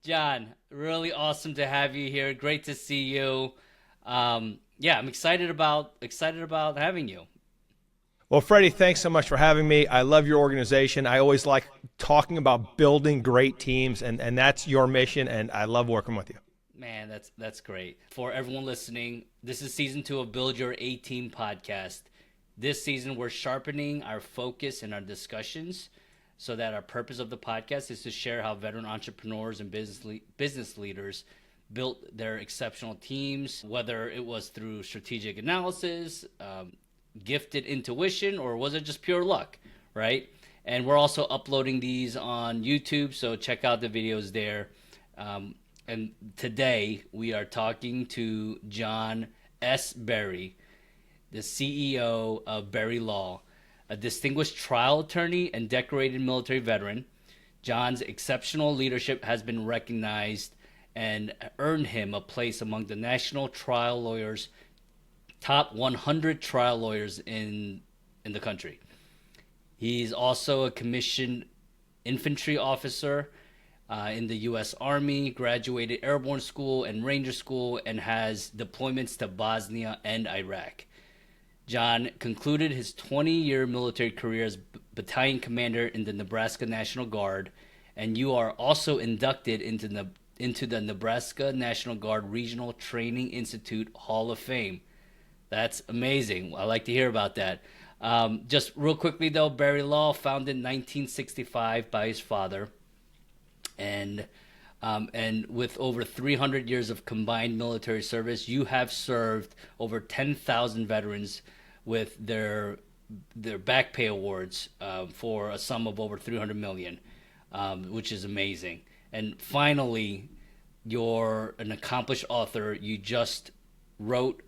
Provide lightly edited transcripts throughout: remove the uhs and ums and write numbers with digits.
John, really awesome to have you here. Great to see you. Yeah, I'm excited about having you. Well, Freddie, thanks so much for having me. I love your organization. I always like talking about building great teams, and that's your mission, and I love working with you. Man, that's great. For everyone listening, this is season 2 of Build Your A Team podcast. This season, we're sharpening our focus and our discussions so that our purpose of the podcast is to share how veteran entrepreneurs and business leaders built their exceptional teams, whether it was through strategic analysis, gifted intuition, or was it just pure luck, right? And we're also uploading these on YouTube, so check out the videos there. And today we are talking to John S. Berry, the CEO of Berry Law, a distinguished trial attorney and decorated military veteran. John's exceptional leadership has been recognized and earned him a place among the National Trial Lawyers top 100 trial lawyers in the country. He's also a commissioned infantry officer in the U.S. Army, graduated airborne school and ranger school, and has deployments to Bosnia and Iraq. John concluded his 20-year military career as battalion commander in the Nebraska National Guard, and you are also inducted into the Nebraska National Guard Regional Training Institute Hall of Fame. That's amazing. I like to hear about that. Just real quickly, though, Berry Law, founded in 1965 by his father, and with over 300 years of combined military service, you have served over 10,000 veterans with their back pay awards for a sum of over 300 million, which is amazing. And finally, you're an accomplished author. You just wrote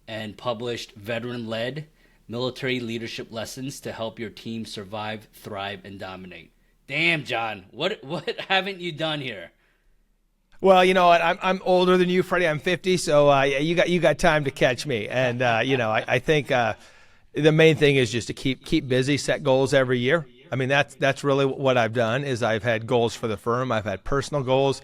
and published Veteran-Led Military Leadership Lessons to help your team survive, thrive, and dominate. Damn, John, what haven't you done here? Well, you know what? I'm older than you, Freddie. I'm 50, so yeah, you got time to catch me. And I think the main thing is just to keep busy, set goals every year. I mean, that's really what I've done. Is I've had goals for the firm. I've had personal goals.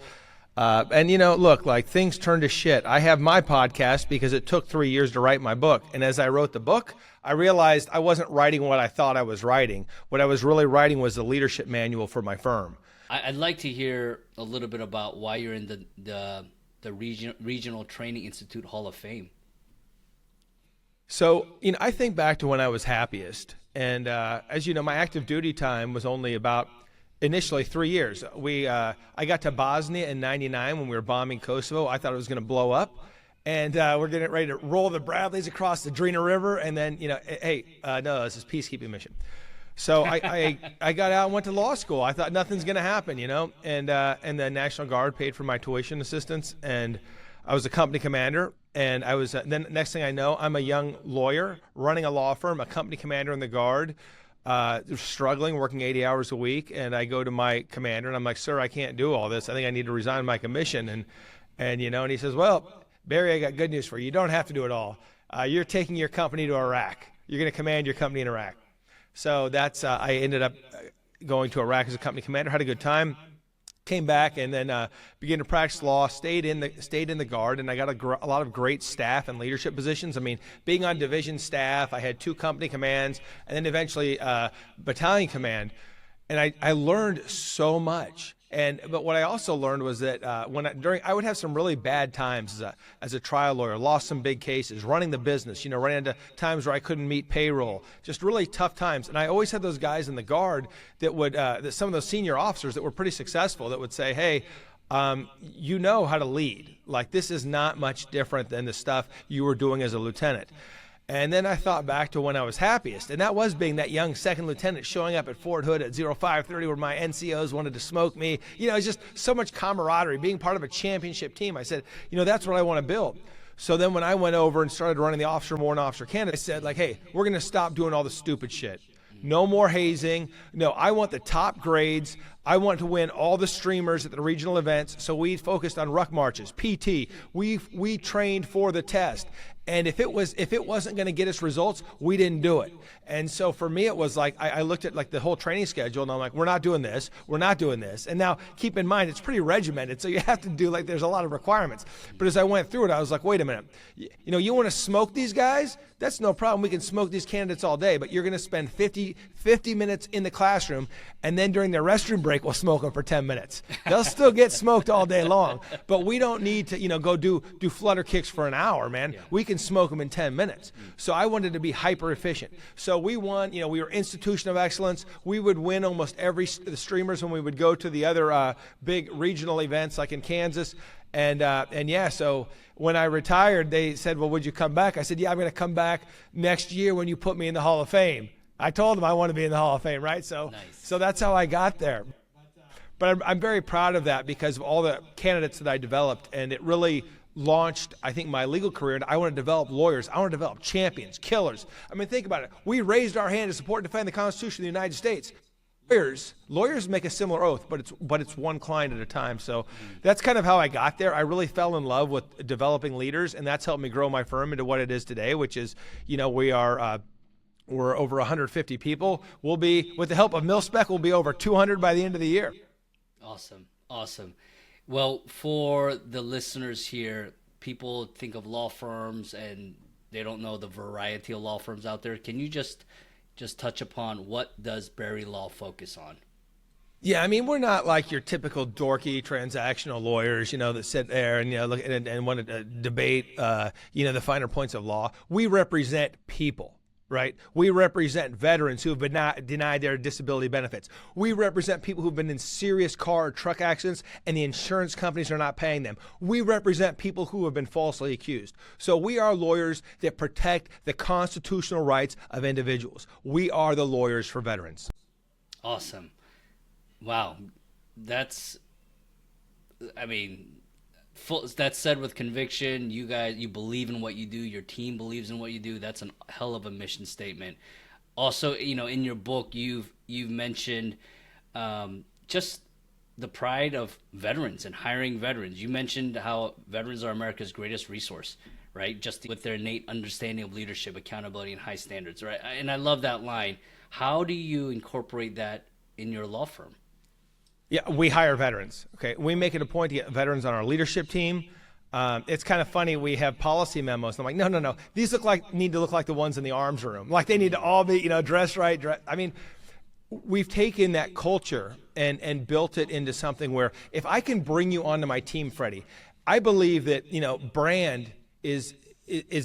And look, like things turn to shit. I have my podcast because it took 3 years to write my book. And as I wrote the book, I realized I wasn't writing what I thought I was writing. What I was really writing was the leadership manual for my firm. I'd like to hear a little bit about why you're in the Regional Training Institute Hall of Fame. So, I think back to when I was happiest. And as you know, my active duty time was only about initially 3 years. I got to Bosnia in '99 when we were bombing Kosovo. I thought it was going to blow up. And we're getting ready to roll the Bradleys across the Drina River. And then, hey, no, this is peacekeeping mission. So I got out and went to law school. I thought nothing's going to happen, and the National Guard paid for my tuition assistance, and I was a company commander. And I was then next thing I know, I'm a young lawyer running a law firm, a company commander in the Guard, struggling, working 80 hours a week. And I go to my commander and I'm like, sir, I can't do all this. I think I need to resign my commission. And he says, well, Barry, I got good news for you. You don't have to do it all. You're taking your company to Iraq. You're going to command your company in Iraq. So that's I ended up going to Iraq as a company commander. Had a good time. Came back and then began to practice law. Stayed in the Guard, and I got a lot of great staff and leadership positions. I mean, being on division staff, I had 2 company commands, and then eventually battalion command. And I learned so much. But what I also learned was that I would have some really bad times as a trial lawyer, lost some big cases, running the business, running into times where I couldn't meet payroll, just really tough times. And I always had those guys in the Guard that would, some of those senior officers that were pretty successful that would say, hey, you know how to lead. Like, this is not much different than the stuff you were doing as a lieutenant. And then I thought back to when I was happiest, and that was being that young second lieutenant showing up at Fort Hood at 0530 where my NCOs wanted to smoke me. It's just so much camaraderie, being part of a championship team. I said, that's what I want to build. So then when I went over and started running the Officer Warrant Officer candidate, I said, like, hey, we're going to stop doing all the stupid shit. No more hazing. No, I want the top grades. I want to win all the streamers at the regional events, so we focused on ruck marches, PT. We trained for the test. And if it wasn't going to get us results, we didn't do it. And so for me, it was like I looked at like the whole training schedule, and I'm like, we're not doing this. And now keep in mind, it's pretty regimented, so you have to do like there's a lot of requirements. But as I went through it, I was like, wait a minute, you want to smoke these guys? That's no problem. We can smoke these candidates all day, but you're going to spend 50 minutes in the classroom, and then during their restroom break, we'll smoke them for 10 minutes. They'll still get smoked all day long, but we don't need to go do flutter kicks for an hour, man. Yeah. We can smoke them in 10 minutes. So I wanted to be hyper efficient. So we won, we were Institution of Excellence. We would win almost every the streamers when we would go to the other big regional events like in Kansas. And yeah, so when I retired, they said, well, would you come back? I said, yeah, I'm going to come back next year when you put me in the Hall of Fame. I told them I want to be in the Hall of Fame, right? So, nice. So that's how I got there. But I'm very proud of that because of all the candidates that I developed, and it really launched, I think, my legal career. And I want to develop lawyers. I want to develop champions, killers. I mean, think about it. We raised our hand to support and defend the Constitution of the United States. Lawyers make a similar oath, but it's one client at a time. So that's kind of how I got there. I really fell in love with developing leaders, and that's helped me grow my firm into what it is today, which is, we're over 150 people. We'll be, with the help of MilSpec, we'll be over 200 by the end of the year. Awesome. Well, for the listeners here, people think of law firms and they don't know the variety of law firms out there. Can you just touch upon what does Berry Law focus on? Yeah, I mean, we're not like your typical dorky transactional lawyers, that sit there and look and want to debate, the finer points of law. We represent people. Right? We represent veterans who have been denied their disability benefits. We represent people who've been in serious car or truck accidents and the insurance companies are not paying them. We represent people who have been falsely accused. So we are lawyers that protect the constitutional rights of individuals. We are the lawyers for veterans. Awesome. Wow. That's said with conviction. You guys, you believe in what you do. Your team believes in what you do. That's a hell of a mission statement. Also, in your book, you've mentioned just the pride of veterans and hiring veterans. You mentioned how veterans are America's greatest resource, right? Just with their innate understanding of leadership, accountability, and high standards, right? And I love that line. How do you incorporate that in your law firm? Yeah, we hire veterans. Okay, we make it a point to get veterans on our leadership team. It's kind of funny. We have policy memos. I'm like, no. These need to look like the ones in the arms room. Like they need to all be, dressed right. I mean, we've taken that culture and built it into something where if I can bring you onto my team, Freddie, I believe that brand is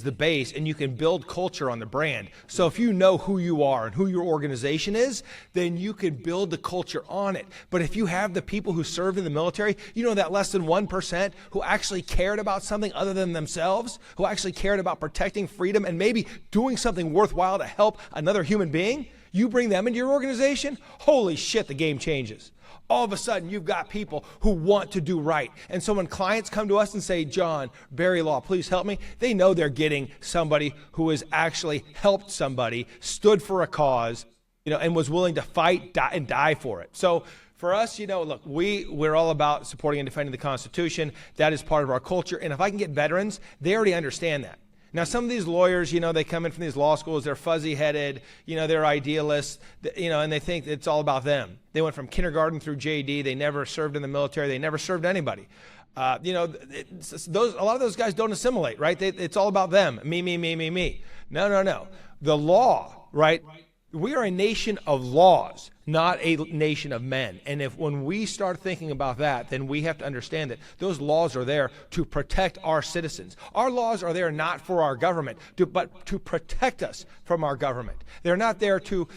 the base, and you can build culture on the brand. So if you know who you are and who your organization is, then you can build the culture on it. But if you have the people who served in the military, that less than 1% who actually cared about something other than themselves, who actually cared about protecting freedom and maybe doing something worthwhile to help another human being, you bring them into your organization, holy shit, the game changes. All of a sudden, you've got people who want to do right. And so when clients come to us and say, John, Berry Law, please help me, they know they're getting somebody who has actually helped somebody, stood for a cause, and was willing to fight and die for it. So for us, look, we're all about supporting and defending the Constitution. That is part of our culture. And if I can get veterans, they already understand that. Now, some of these lawyers, they come in from these law schools, they're fuzzy-headed, they're idealists, and they think it's all about them. They went from kindergarten through JD. They never served in the military. They never served anybody. A lot of those guys don't assimilate, right? It's all about them. Me. No. The law, right? We are a nation of laws, not a nation of men. And when we start thinking about that, then we have to understand that those laws are there to protect our citizens. Our laws are there not for our government, but to protect us from our government. They're not there to,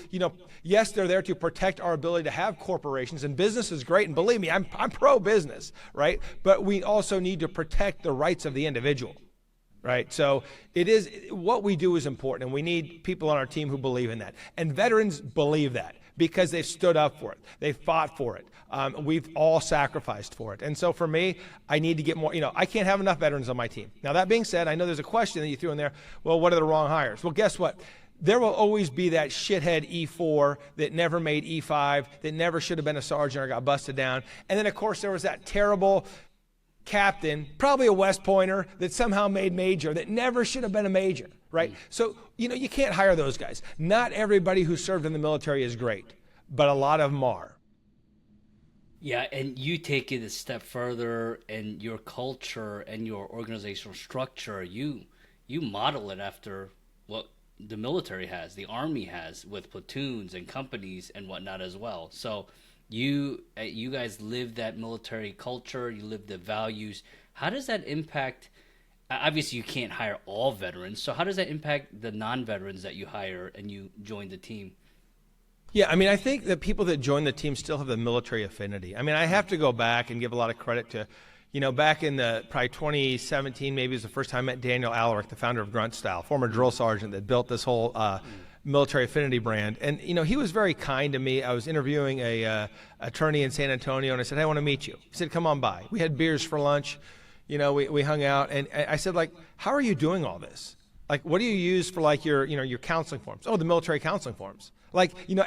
yes, they're there to protect our ability to have corporations, and business is great. And believe me, I'm pro-business, right? But we also need to protect the rights of the individual. Right. So what we do is important, and we need people on our team who believe in that. And veterans believe that because they've stood up for it. They've fought for it. We've all sacrificed for it. And so for me, I need to get more, I can't have enough veterans on my team. Now, that being said, I know there's a question that you threw in there. Well, what are the wrong hires? Well, guess what? there will always be that shithead E4 that never made E5, that never should have been a sergeant or got busted down. And then, of course, there was that terrible captain, probably a West Pointer, that somehow made major, that never should have been a major, right? So, you can't hire those guys. Not everybody who served in the military is great, but a lot of them are. Yeah, and you take it a step further, and your culture and your organizational structure, you model it after what the military has, the Army has, with platoons and companies and whatnot as well. So you guys live that military culture, you live the values. How does that impact? Obviously, you can't hire all veterans. So how does that impact the non-veterans that you hire and you join the team? Yeah, I mean, I think that people that join the team still have the military affinity. I mean, I have to go back and give a lot of credit to, back in probably 2017, maybe was the first time I met Daniel Alaric, the founder of Grunt Style, former drill sergeant that built this whole military affinity brand. And, he was very kind to me. I was interviewing a attorney in San Antonio, and I said, hey, I want to meet you. He said, come on by. We had beers for lunch. We hung out. And I said, how are you doing all this? What do you use for your counseling forms? Oh, the military counseling forms.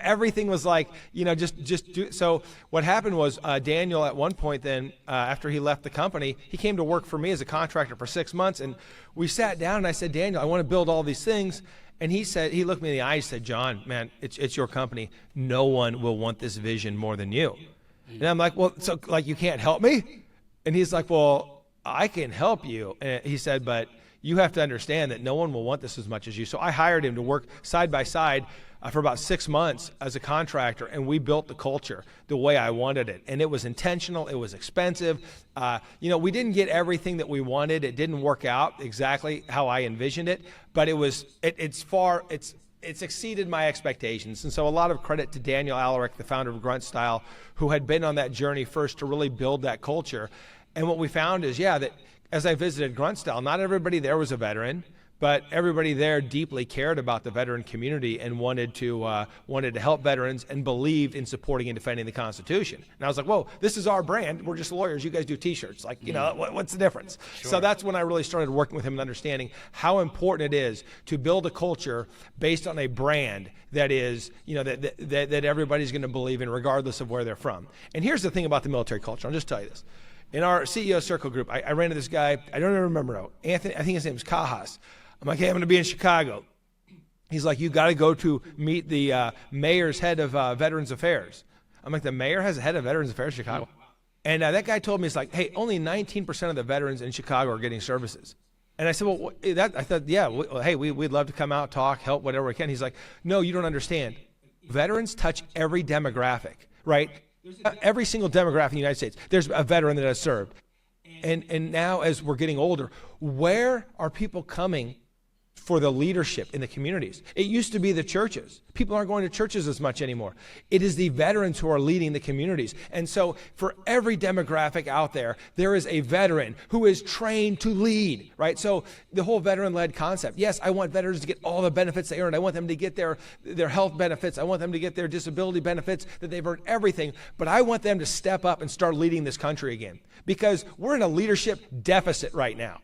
Everything was just do. So what happened was Daniel at one point then, after he left the company, he came to work for me as a contractor for 6 months. And we sat down and I said, Daniel, I want to build all these things. And he looked me in the eyes and said, John, man, it's your company. No one will want this vision more than you. And I'm like, well, so you can't help me? And he's like, well, I can help you. And he said, but you have to understand that no one will want this as much as you. So I hired him to work side by side for about 6 months as a contractor, and we built the culture the way I wanted it. And it was intentional. It was expensive. We didn't get everything that we wanted. It didn't work out exactly how I envisioned it, but it's exceeded my expectations. And so a lot of credit to Daniel Alaric, the founder of Grunt Style, who had been on that journey first to really build that culture. And what we found is, that as I visited Grunt Style, not everybody there was a veteran, but everybody there deeply cared about the veteran community and wanted to help veterans and believed in supporting and defending the Constitution. And I was like, whoa, this is our brand. We're just lawyers. You guys do T-shirts. What's the difference? Sure. So that's when I really started working with him and understanding how important it is to build a culture based on a brand that is, that everybody's going to believe in regardless of where they're from. And here's the thing about the military culture. I'll just tell you this. In our CEO circle group, I ran into this guy. I don't even remember. Anthony, I think his name is Cajas. I'm like, hey, I'm going to be in Chicago. He's like, you got to go to meet the mayor's head of Veterans Affairs. I'm like, the mayor has a head of Veterans Affairs in Chicago? And that guy told me, it's like, hey, only 19% of the veterans in Chicago are getting services. And I said, well, I thought, yeah, hey, we'd love to come out, talk, help, whatever we can. He's like, no, you don't understand. Veterans touch every demographic, right? Every single demographic in the United States, there's a veteran that has served. And now as we're getting older, where are people coming for the leadership in the communities? It used to be the churches. People aren't going to churches as much anymore. It is the veterans who are leading the communities. And so for every demographic out there, there is a veteran who is trained to lead, right? So the whole veteran-led concept. Yes, I want veterans to get all the benefits they earned. I want them to get their health benefits. I want them to get their disability benefits, that they've earned everything. But I want them to step up and start leading this country again, because we're in a leadership deficit right now.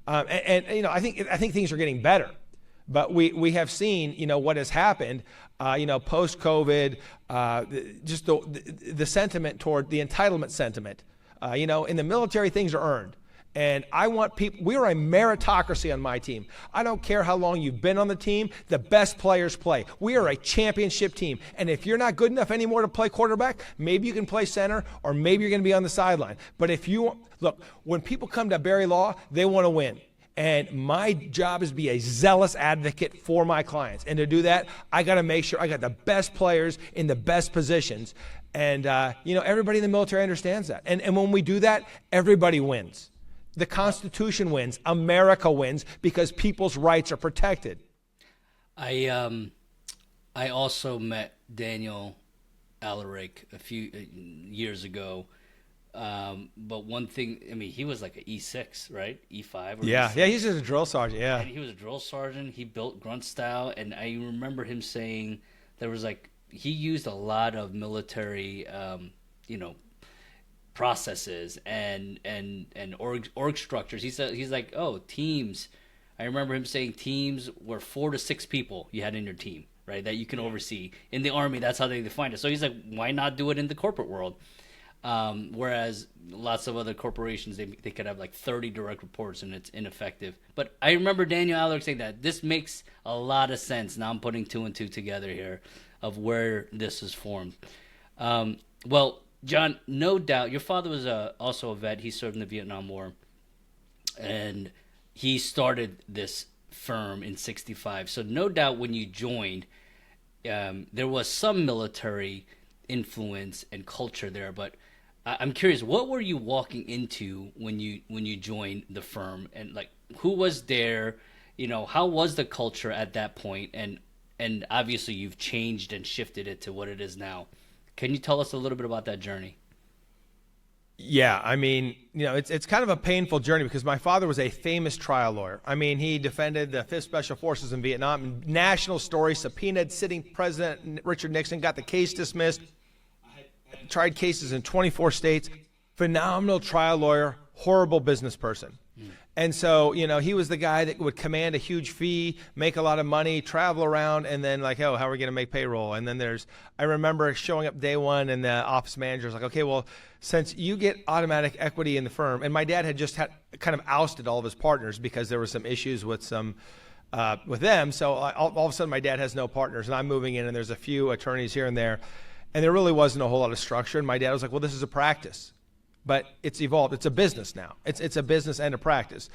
I think things are getting better, but we have seen what has happened post COVID, just the sentiment toward the entitlement sentiment. In the military, things are earned. And I want people, we are a meritocracy on my team. I don't care how long you've been on the team, the best players play. We are a championship team. And if you're not good enough anymore to play quarterback, maybe you can play center, or maybe you're going to be on the sideline. But look, when people come to Barry Law, they want to win. And my job is to be a zealous advocate for my clients. And to do that, I got to make sure I got the best players in the best positions. And, everybody in the military understands that. And when we do that, everybody wins. The Constitution wins. America wins, because people's rights are protected. I also met Daniel Alaric a few years ago. But one thing, he was like an E6, right? E5 or Yeah, E6. yeah, he's just a drill sergeant, yeah. And he was a drill sergeant. He built Grunt Style, and I remember him saying there was he used a lot of military, processes and org structures. He's like, oh, teams, I remember him saying teams were 4 to 6 people you had in your team, right, that you can oversee. In the Army, that's how they define it. So he's like, why not do it in the corporate world? Whereas lots of other corporations, they could have like 30 direct reports and it's ineffective. But I remember Daniel Aller saying that this makes a lot of sense. Now I'm putting 2 and 2 together here of where this is formed. Well, John, no doubt, your father was also a vet. He served in the Vietnam War. And he started this firm in 65. So no doubt when you joined, there was some military influence and culture there. But I'm curious, what were you walking into when you joined the firm? And like, who was there? You know, how was the culture at that point? And obviously you've changed and shifted it to what it is now. Can you tell us a little bit about that journey? Yeah, I mean, you know, it's kind of a painful journey because my father was a famous trial lawyer. I mean, he defended the 5th Special Forces in Vietnam. National story, subpoenaed sitting President Richard Nixon, got the case dismissed, tried cases in 24 states. Phenomenal trial lawyer, horrible business person. And so, you know, he was the guy that would command a huge fee, make a lot of money, travel around, and then like, oh, how are we going to make payroll? And then I remember showing up day one and the office manager was like, okay, well, since you get automatic equity in the firm, and my dad had just kind of ousted all of his partners because there were some issues with with them. So all of a sudden my dad has no partners and I'm moving in and there's a few attorneys here and there. And there really wasn't a whole lot of structure. And my dad was like, well, this is a practice. But it's evolved. It's a business now. It's a business and a practice.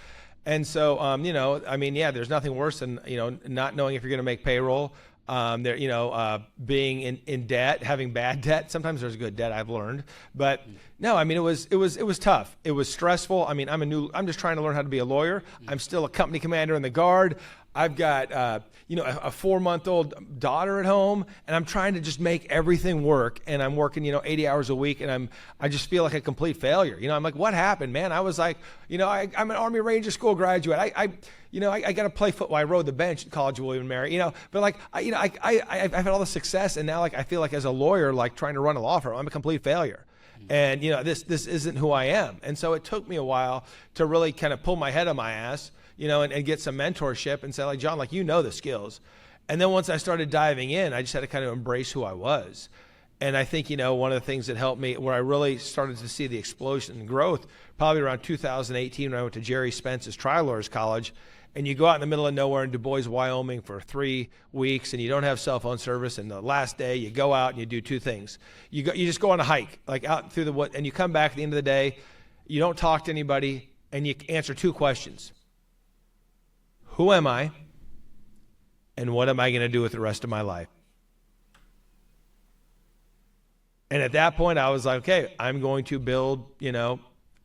And so, you know, I mean, yeah, there's nothing worse than, you know, not knowing if you're going to make payroll, being in debt, having bad debt. Sometimes there's good debt, I've learned. But no, I mean, it was tough. It was stressful. I mean, I'm just trying to learn how to be a lawyer. I'm still a company commander in the Guard. I've got, a 4-month-old daughter at home, and I'm trying to just make everything work. And I'm working, 80 hours a week, and I just feel like a complete failure. I'm like, what happened, man? I was like, I'm an Army Ranger School graduate. I got to play football. I rode the bench at College of William and Mary, but like, I've had all the success, and now like I feel like as a lawyer, like trying to run a law firm, I'm a complete failure. And this isn't who I am. And so it took me a while to really kind of pull my head on my ass, and get some mentorship and say, like, John, like, the skills. And then once I started diving in, I just had to kind of embrace who I was. And I think, one of the things that helped me, where I really started to see the explosion in growth, probably around 2018 when I went to Jerry Spence's Trial Lawyers College. And you go out in the middle of nowhere in Du Bois, Wyoming for 3 weeks, and you don't have cell phone service. And the last day, you go out and you do 2 things. You just go on a hike, like out through the woods, and you come back at the end of the day. You don't talk to anybody, and you answer 2 questions. Who am I? And what am I going to do with the rest of my life? And at that point, I was like, okay, I'm going to build,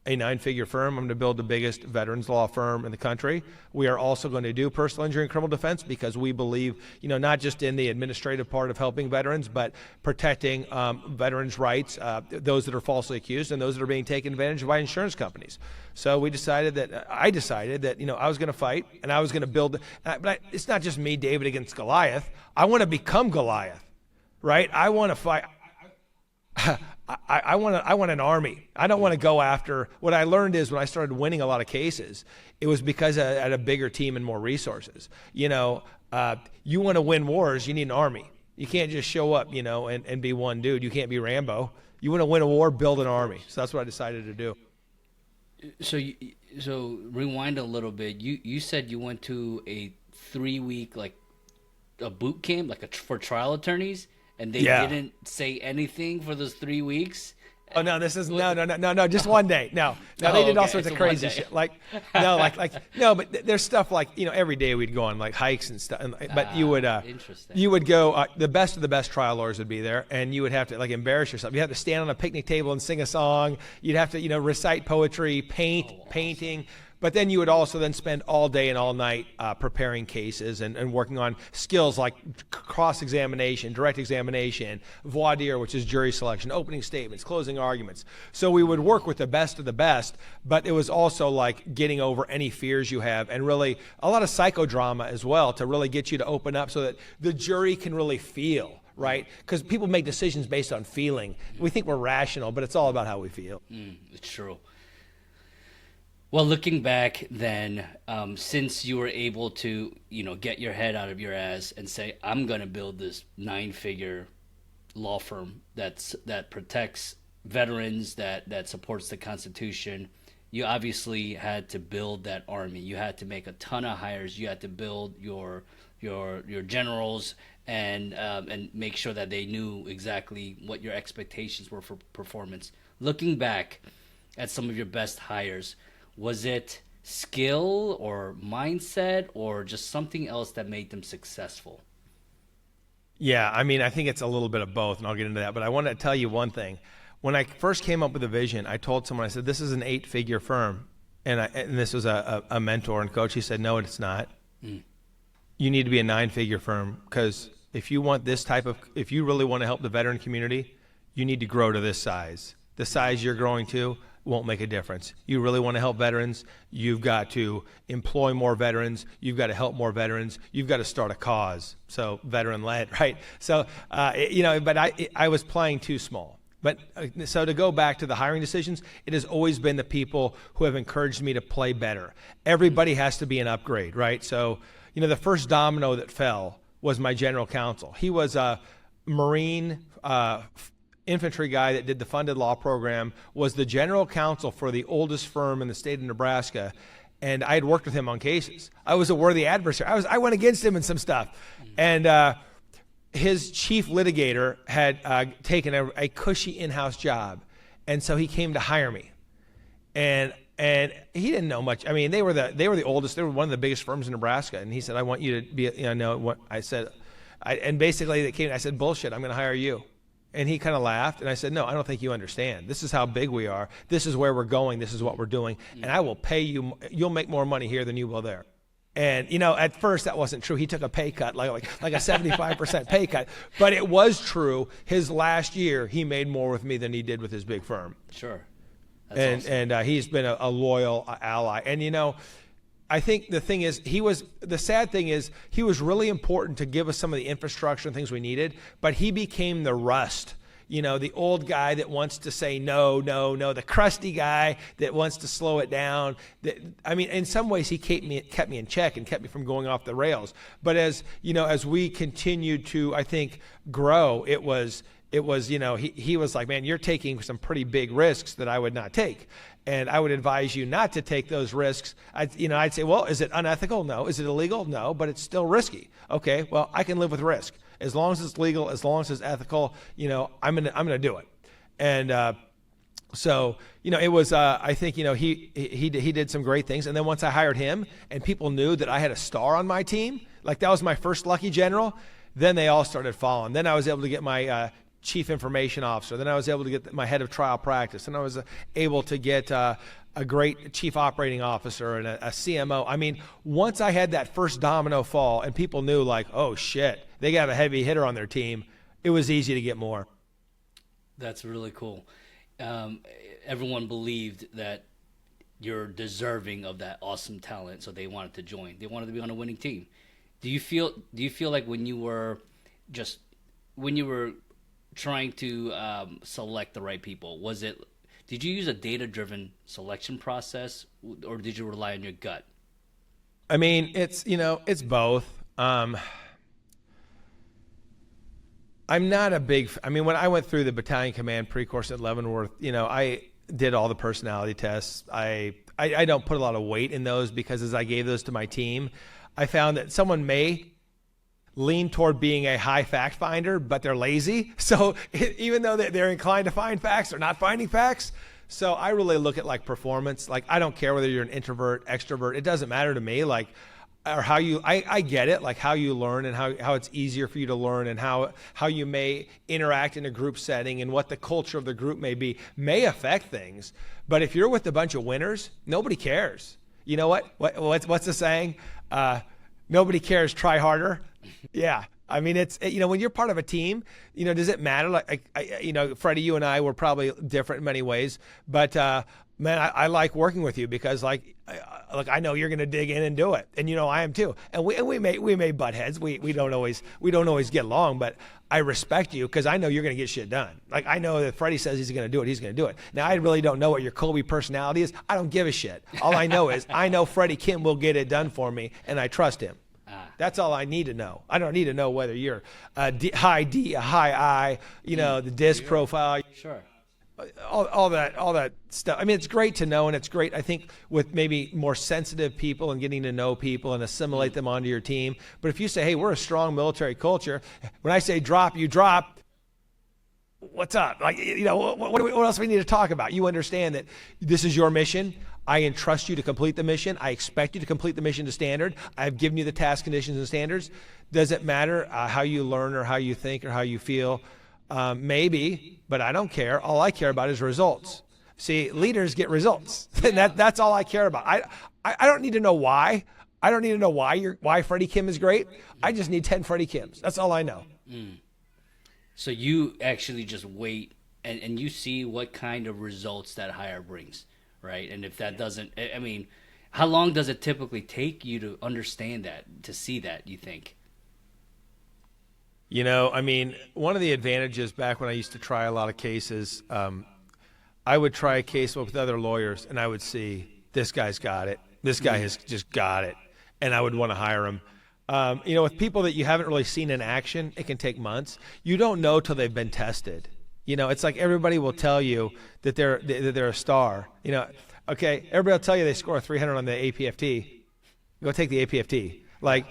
a 9-figure firm. I'm going to build the biggest veterans law firm in the country. We are also going to do personal injury and criminal defense because we believe, not just in the administrative part of helping veterans, but protecting veterans' rights, those that are falsely accused and those that are being taken advantage of by insurance companies. So I decided that, I was going to fight and I was going to build. But it's not just me, David, against Goliath. I want to become Goliath, right? I want to fight. I want an army. I don't want to go after. What I learned is when I started winning a lot of cases, it was because I had a bigger team and more resources. You want to win wars, you need an army. You can't just show up, and be one dude. You can't be Rambo. You want to win a war, build an army. So that's what I decided to do. So rewind a little bit. You said you went to a 3-week like a boot camp, like for trial attorneys. And they didn't say anything for those 3 weeks? Oh, no, this is, no, just one day. No, they did all sorts of crazy shit. But there's stuff like, every day we'd go on like hikes and stuff. But you would go, the best of the best trial lawyers would be there, and you would have to like embarrass yourself. You have to stand on a picnic table and sing a song. You'd have to, recite poetry, painting. But then you would also then spend all day and all night preparing cases and working on skills like cross-examination, direct examination, voir dire, which is jury selection, opening statements, closing arguments. So we would work with the best of the best, but it was also like getting over any fears you have and really a lot of psychodrama as well to really get you to open up so that the jury can really feel, right? Because people make decisions based on feeling. We think we're rational, but it's all about how we feel. It's true. Well, looking back then, since you were able to, get your head out of your ass and say, I'm going to build this 9-figure law firm that protects veterans, that supports the Constitution, you obviously had to build that army. You had to make a ton of hires. You had to build your generals and make sure that they knew exactly what your expectations were for performance. Looking back at some of your best hires, was it skill or mindset or just something else that made them successful? Yeah, I mean, I think it's a little bit of both, and I'll get into that. But I want to tell you one thing. When I first came up with a vision, I told someone, I said, this is an 8-figure firm. And this was a mentor and coach. He said, no, it's not. You need to be a 9-figure firm, because if you really want to help the veteran community, you need to grow to this size. The size you're growing to won't make a difference. You really want to help veterans, you've got to employ more veterans, you've got to help more veterans, you've got to start a cause. So veteran-led, right? So, but I was playing too small. But so to go back to the hiring decisions, it has always been the people who have encouraged me to play better. Everybody has to be an upgrade, right? So, the first domino that fell was my general counsel. He was a Marine infantry guy that did the funded law program, was the general counsel for the oldest firm in the state of Nebraska, and I had worked with him on cases. I was a worthy adversary. I went against him in some stuff. And his chief litigator had taken a cushy in-house job, and so he came to hire me. And he didn't know much. I mean, they were the oldest. They were one of the biggest firms in Nebraska. And he said, I want you to be, know what I said. And basically they came, I said, bullshit, I'm going to hire you. And he kind of laughed, and I said, no, I don't think you understand. This is how big we are. This is where we're going. This is what we're doing. And I will pay you. You'll make more money here than you will there. And, at first that wasn't true. He took a pay cut, like a 75% pay cut. But it was true. His last year, he made more with me than he did with his big firm. Sure. That's awesome. And he's been a loyal ally. And, I think the sad thing is he was really important to give us some of the infrastructure and things we needed, but he became the rust, the old guy that wants to say no, the crusty guy that wants to slow it down. In some ways he kept me in check and kept me from going off the rails. But as we continued to, I think, grow, it was he was like, man, you're taking some pretty big risks that I would not take. And I would advise you not to take those risks. I'd say, well, is it unethical? No. Is it illegal? No, but it's still risky. Okay, well, I can live with risk. As long as it's legal, as long as it's ethical, I'm gonna do it. And so, it was, I think, he did some great things. And then once I hired him and people knew that I had a star on my team, like that was my first lucky general, then they all started following. Then I was able to get my chief information officer. Then I was able to get my head of trial practice. And I was able to get a great chief operating officer and a CMO. Once I had that first domino fall and people knew like, oh shit, they got a heavy hitter on their team, it was easy to get more. That's really cool. Everyone believed that you're deserving of that awesome talent, so they wanted to join. They wanted to be on a winning team. Do you feel like when you were trying to select the right people, did you use a data-driven selection process, or did you rely on your gut? It's both. I'm not a big, when I went through the battalion command pre-course at Leavenworth, I did all the personality tests. I don't put a lot of weight in those, because as I gave those to my team, I found that someone may lean toward being a high fact finder, but they're lazy. So even though they're inclined to find facts, they're not finding facts. So I really look at like performance. Like, I don't care whether you're an introvert, extrovert. It doesn't matter to me. Like, or how I get it, like how you learn and how it's easier for you to learn, and how you may interact in a group setting, and what the culture of the group may affect things. But if you're with a bunch of winners, nobody cares. You know what's the saying? Nobody cares, try harder. Yeah. I mean, when you're part of a team, does it matter? Like, Freddie, you and I were probably different in many ways, but man, I like working with you because I know you're going to dig in and do it, and I am too. And we may butt heads. We don't always get along, but I respect you because I know you're going to get shit done. Like, I know that Freddie says he's going to do it, he's going to do it. Now, I really don't know what your Colby personality is. I don't give a shit. All I know is I know Freddie Kim will get it done for me, and I trust him. That's all I need to know. I don't need to know whether you're a high D, a high I, the disc profile. Sure. All that stuff. I mean, it's great to know, and it's great, I think, with maybe more sensitive people and getting to know people and assimilate them onto your team. But if you say, hey, we're a strong military culture, when I say drop, you drop, what's up? Like, what else do we need to talk about? You understand that this is your mission. I entrust you to complete the mission. I expect you to complete the mission to standard. I've given you the task conditions and standards. Does it matter how you learn or how you think or how you feel? Maybe, but I don't care. All I care about is results. See, leaders get results. And that's all I care about. I don't need to know why. I don't need to know why Freddie Kim is great. I just need 10 Freddie Kims. That's all I know. So you actually just wait and you see what kind of results that hire brings, right? And if that doesn't, I mean, how long does it typically take you to understand that, to see that, you think? I mean, one of the advantages back when I used to try a lot of cases, I would try a case with other lawyers, and I would see, this guy's got it. This guy has just got it, and I would want to hire him. With people that you haven't really seen in action, it can take months. You don't know till they've been tested. It's like everybody will tell you that they're a star. Okay, everybody will tell you they score 300 on the APFT. Go take the APFT. Like,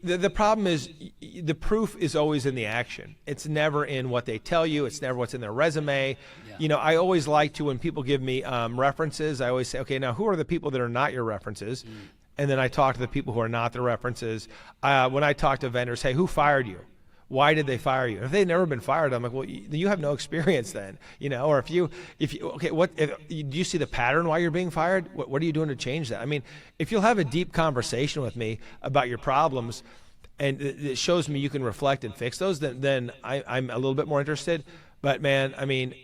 the problem is the proof is always in the action. It's never in what they tell you. It's never what's in their resume. Yeah. I always like to, when people give me references, I always say, okay, now who are the people that are not your references? And then I talk to the people who are not the references. When I talk to vendors, hey, who fired you? Why did they fire you? If they've never been fired, I'm like, well, you have no experience then, Or do you see the pattern why you're being fired? What are you doing to change that? I mean, if you'll have a deep conversation with me about your problems, and it shows me you can reflect and fix those, then I'm a little bit more interested. But man, I mean,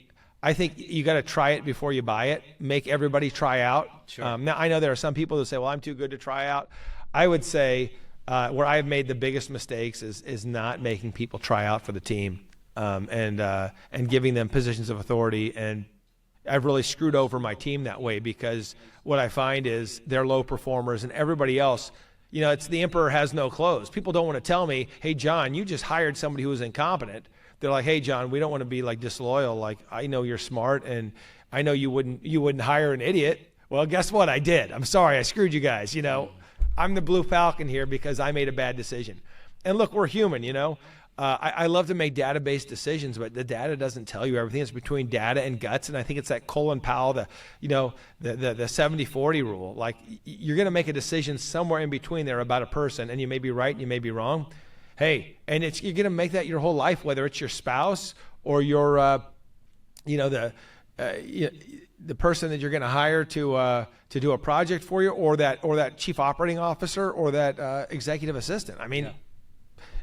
I think you got to try it before you buy it. Make everybody try out. Sure. Now I know there are some people that say, well, I'm too good to try out. I would say, where I've made the biggest mistakes is not making people try out for the team, and giving them positions of authority. And I've really screwed over my team that way, because what I find is they're low performers, and everybody else, it's the emperor has no clothes. People don't want to tell me, hey, John, you just hired somebody who was incompetent. They're like, hey, John, we don't want to be like disloyal. Like, I know you're smart, and I know you wouldn't hire an idiot. Well, guess what? I did. I'm sorry. I screwed you guys. I'm the Blue Falcon here because I made a bad decision. And look, we're human, I love to make data-based decisions, but the data doesn't tell you everything. It's between data and guts, and I think it's that Colin Powell, the 70-40 rule. Like, you're going to make a decision somewhere in between there about a person, and you may be right and you may be wrong. Hey, and you're going to make that your whole life, whether it's your spouse or your, the person that you're going to hire to do a project for you, or that chief operating officer, or that executive assistant. I mean,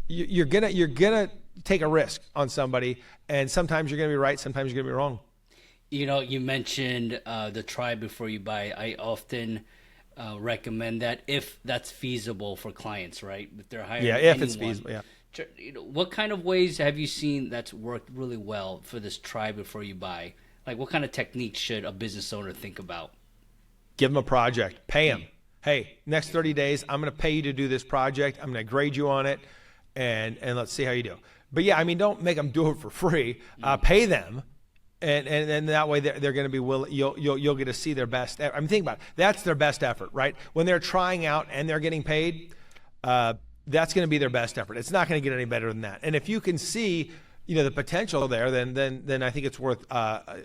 you're gonna take a risk on somebody, and sometimes you're gonna be right, sometimes you're gonna be wrong. You mentioned the try before you buy. I often recommend that if that's feasible for clients, right? If they're hiring anyone, it's feasible, yeah. What kind of ways have you seen that's worked really well for this try before you buy? Like, what kind of techniques should a business owner think about? Give them a project. Pay them. Hey, next 30 days, I'm going to pay you to do this project. I'm going to grade you on it, and let's see how you do. But yeah, I mean, don't make them do it for free. Pay them, and that way they're going to be willing. You'll get to see their best. I mean, think about it. That's their best effort, right? When they're trying out and they're getting paid, that's going to be their best effort. It's not going to get any better than that. And if you can see the potential there, then I think it's worth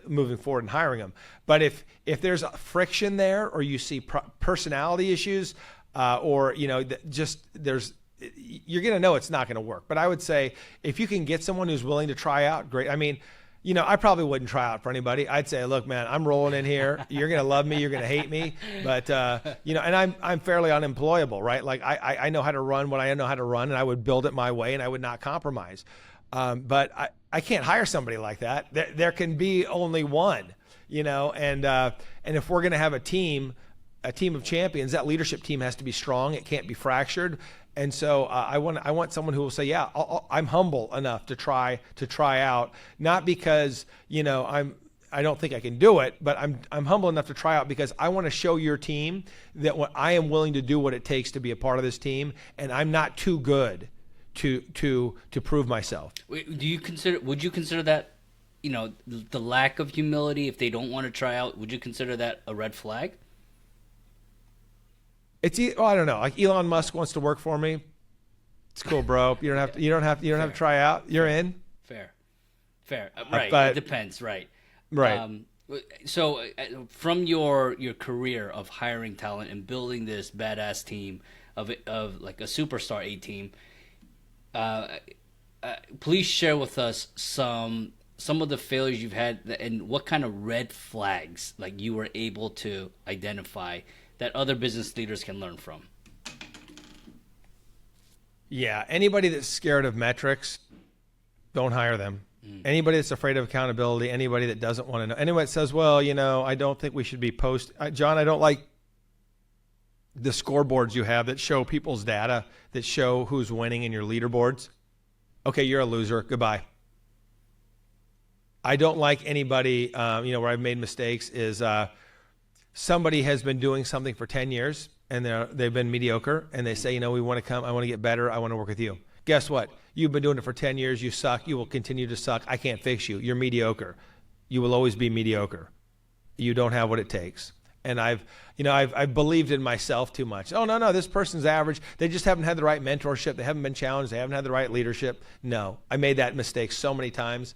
moving forward and hiring them. But if there's a friction there, or you see personality issues, or you're going to know it's not going to work. But I would say if you can get someone who's willing to try out, great. I mean, I probably wouldn't try out for anybody. I'd say, look, man, I'm rolling in here. You're going to love me. You're going to hate me. But, and I'm fairly unemployable, right? Like I know how to run what I know how to run, and I would build it my way, and I would not compromise. But I can't hire somebody like that. There can be only one, and if we're going to have a team of champions, that leadership team has to be strong. It can't be fractured. And so I want someone who will say, yeah, I'm humble enough to try out, not because I don't think I can do it, but I'm humble enough to try out because I want to show your team that I am willing to do what it takes to be a part of this team, and I'm not too good to prove myself. Would you consider that, the lack of humility if they don't want to try out? Would you consider that a red flag? I don't know. Like Elon Musk wants to work for me. It's cool, bro. You don't have to try out. You're in. Fair. Right. It depends. Right. Right. So from your career of hiring talent and building this badass team of like a superstar A team, please share with us some of the failures you've had and what kind of red flags like you were able to identify that other business leaders can learn from. Yeah, anybody that's scared of metrics, don't hire them. Anybody that's afraid of accountability, anybody that doesn't want to know, anybody that says, well, I don't think we should be John, I don't like the scoreboards you have that show people's data, that show who's winning in your leaderboards. Okay, you're a loser. Goodbye. I don't like anybody, where I've made mistakes is somebody has been doing something for 10 years and they've been mediocre and they say, we want to come, I want to get better, I want to work with you. Guess what? You've been doing it for 10 years, you suck, you will continue to suck, I can't fix you, you're mediocre. You will always be mediocre. You don't have what it takes. And I've believed in myself too much. Oh, no, this person's average. They just haven't had the right mentorship. They haven't been challenged. They haven't had the right leadership. No, I made that mistake so many times.